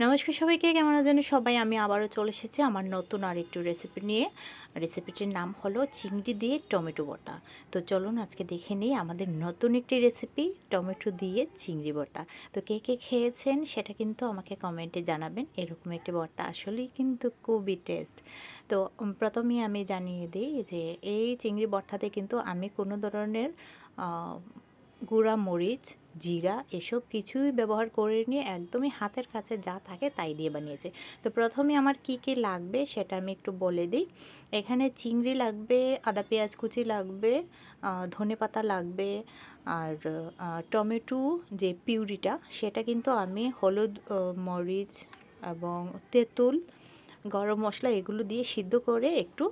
নমস্কার সবাইকে, কেমন আছেন সবাই? আমি আবারও চলে এসেছি আমার নতুন আরেকটু রেসিপি নিয়ে। রেসিপিটির নাম হলো চিংড়ি দিয়ে টমেটো ভর্তা। তো চলুন আজকে দেখে নিই আমাদের নতুন একটি রেসিপি, টমেটো দিয়ে চিংড়ি ভর্তা। তো কে কে খেয়েছেন সেটা কিন্তু আমাকে কমেন্টে জানাবেন। এরকম একটি ভর্তা আসলেই কিন্তু খুবই টেস্ট। তো প্রথমেই আমি জানিয়ে দিই যে এই চিংড়ি ভর্তাতে কিন্তু আমি কোনো ধরনের গুঁড়া মরিচ, জিরা এসব কিছুই ব্যবহার করিনি। একদমই হাতের কাছে যা থাকে তাই দিয়ে বানিয়েছি। তো প্রথমে আমার কি কি লাগবে সেটা আমি একটু বলে দিই। এখানে চিংড়ি লাগবে, আদা পেঁয়াজ কুচি লাগবে, ধনেপাতা লাগবে, আর টমেটো যে পিউরিটা সেটা কিন্তু আমি হলুদ, মরিচ এবং তেঁতুল, গরম মশলা এগুলো দিয়ে সিদ্ধ করে একটু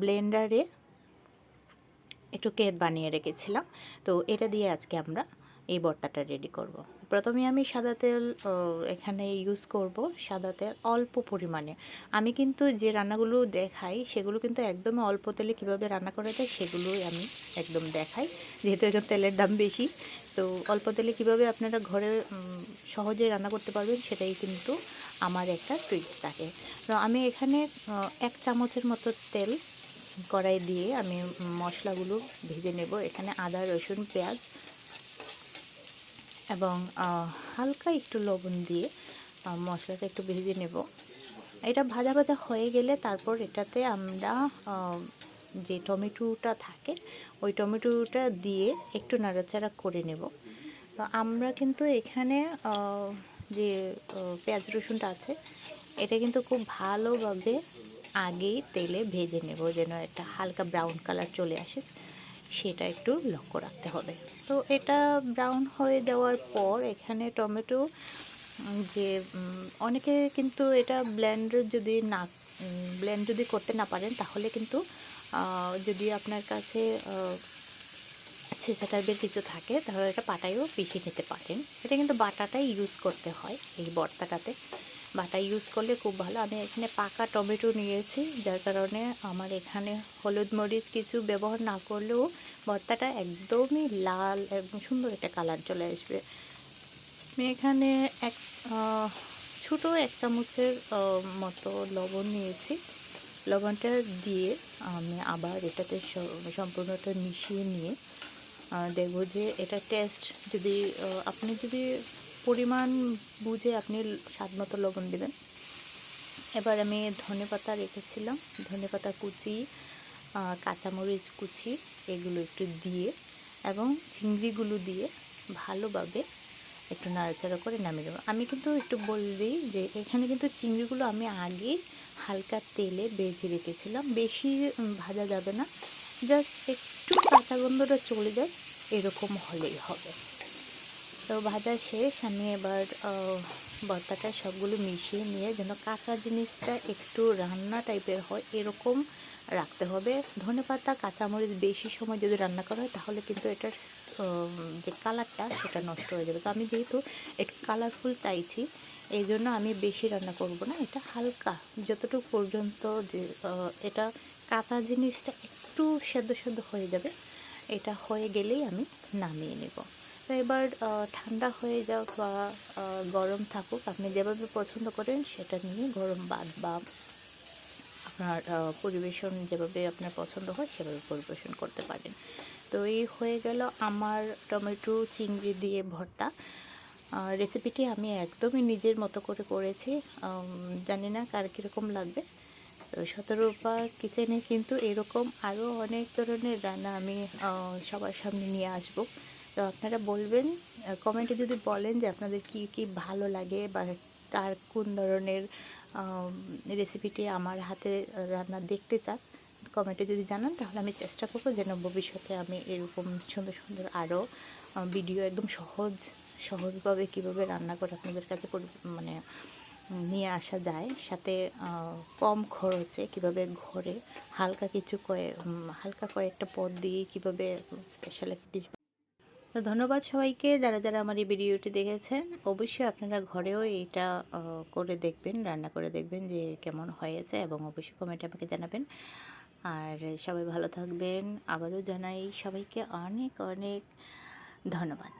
ব্লেন্ডারে একটু কেদ বানিয়ে রেখেছিলাম। তো এটা দিয়ে আজকে আমরা এই ভর্তাটা রেডি করব। প্রথমে আমি সাদা তেল এখানে ইউজ করব। সাদা তেল অল্প পরিমাণে। আমি কিন্তু যে রান্নাগুলো দেখাই সেগুলো কিন্তু একদমই অল্প তেলে কীভাবে রান্না করা যায় সেগুলোই আমি একদম দেখাই, যেহেতু এখন তেলের দাম বেশি। তো অল্প তেলে কীভাবে আপনারা ঘরে সহজে রান্না করতে পারবেন সেটাই কিন্তু আমার একটা ট্রিক্স থাকে। তো আমি এখানে 1 চামচের মতো তেল কড়াই দিয়ে আমি মশলাগুলো ভেজে নেব। এখানে আদা, রসুন, পেঁয়াজ এবং হালকা একটু লবণ দিয়ে মশলাটা একটু ভেজে নেব। এটা ভাজা ভাজা হয়ে গেলে তারপর এটাতে আমরা যে টমেটোটা থাকে ওই টমেটোটা দিয়ে একটু নাড়াচাড়া করে নেব। তো আমরা কিন্তু এখানে যে পেঁয়াজ রসুনটা আছে এটা কিন্তু খুব ভালোভাবে আগেই তেলে ভেজে নেব, যেন একটা হালকা ব্রাউন কালার চলে আসে, সেটা একটু লক্ষ্য রাখতে হবে। তো এটা ব্রাউন হয়ে যাওয়ার পর এখানে টমেটো যে অনেকে কিন্তু এটা ব্লেন্ড যদি করতে না পারেন তাহলে কিন্তু যদি আপনার কাছে ছেঁচা টাইপের কিছু থাকে তাহলে এটা পাটায়ও পিষে নিতে পারেন। এটা কিন্তু বাটাটাই ইউজ করতে হয় এই ভর্তাটাতে। বাটা ইউজ করলে খুব ভালো। আমি এখানে পাকা টমেটো নিয়েছি, যার কারণে আমার এখানে হলুদ মরিচ কিছু ব্যবহার না করলেও ভর্তাটা একদমই লাল এবং সুন্দর একটা কালার চলে আসবে। আমি এখানে এক ছোটো 1 চামচের মতো লবণ নিয়েছি। লবণটা দিয়ে আমি আবার এটাতে সম্পূর্ণটা মিশিয়ে নিয়ে দেখব যে এটা টেস্ট যদি আপনি যদি পরিমাণ বুঝে আপনি স্বাদ মতো লবণ দেবেন। এবার আমি ধনেপাতা রেখেছিলাম, ধনেপাতা কুচি, কাঁচামরিচ কুচি এগুলো একটু দিয়ে এবং চিংড়িগুলো দিয়ে ভালোভাবে একটু নাড়াচাড়া করে নামিয়ে দেবো। আমি কিন্তু একটু বলি যে এখানে কিন্তু চিংড়িগুলো আমি আগে হালকা তেলে ভেজে রেখেছিলাম। বেশি ভাজা যাবে না, জাস্ট একটু কাঁচা গন্ধটা চলে যায় এরকম হলেই হবে। তো ভাজা শেষ। আমি এবার ভর্তাটা সবগুলো মিশিয়ে নিয়ে যেন কাঁচা জিনিসটা একটু রান্না টাইপের হয় এরকম রাখতে হবে। ধনেপাতা কাঁচামরিচ বেশি সময় যদি রান্না করা হয় তাহলে কিন্তু এটার যে কালারটা সেটা নষ্ট হয়ে যাবে। তো আমি যেহেতু একটু কালারফুল চাইছি এই জন্য আমি বেশি রান্না করব না, এটা হালকা যতটুকু পর্যন্ত যে এটা কাঁচা জিনিসটা একটু সেদ্ধ সেদ্ধ হয়ে যাবে, এটা হয়ে গেলেই আমি নামিয়ে নেব। তো এবার ঠান্ডা হয়ে যাক বা গরম থাকুক, আপনি যেভাবে পছন্দ করেন সেটা নিয়ে গরম ভাত বা আপনার পরিবেশন যেভাবে আপনার পছন্দ হয় সেভাবে পরিবেশন করতে পারেন। তো এই হয়ে গেল আমার টমেটো চিংড়ি দিয়ে ভর্তা। রেসিপিটি আমি একদমই নিজের মতো করে করেছি, জানি না কার কীরকম লাগবে। তো শতরূপা কিচেনে কিন্তু এরকম আরও অনেক ধরনের রান্না আমি সবার সামনে নিয়ে আসব। তো আপনারা বলবেন, কমেন্টে যদি বলেন যে আপনাদের কি কি ভালো লাগে বা কার কোন ধরনের রেসিপিটি আমার হাতে রান্না দেখতে চান, কমেন্টে যদি জানান তাহলে আমি চেষ্টা করব যেন ভবিষ্যতে আমি এরকম সুন্দর সুন্দর আরও ভিডিও একদম সহজভাবে কীভাবে রান্না করে আপনাদের কাছে মানে নিয়ে আসা যায়, সাথে কম খরচে কীভাবে ঘরে হালকা কয়েকটা পদ দিয়ে কীভাবে স্পেশাল একটা ডিশ। তো ধন্যবাদ সবাইকে যারা যারা আমার এই ভিডিওটি দেখেছেন। অবশ্যই আপনারা ঘরেও এইটা করে দেখবেন, রান্না করে দেখবেন যে কেমন হয়েছে এবং অবশ্যই কমেন্টে আমাকে জানাবেন। আর সবাই ভালো থাকবেন। আবারও জানাই সবাইকে অনেক অনেক ধন্যবাদ।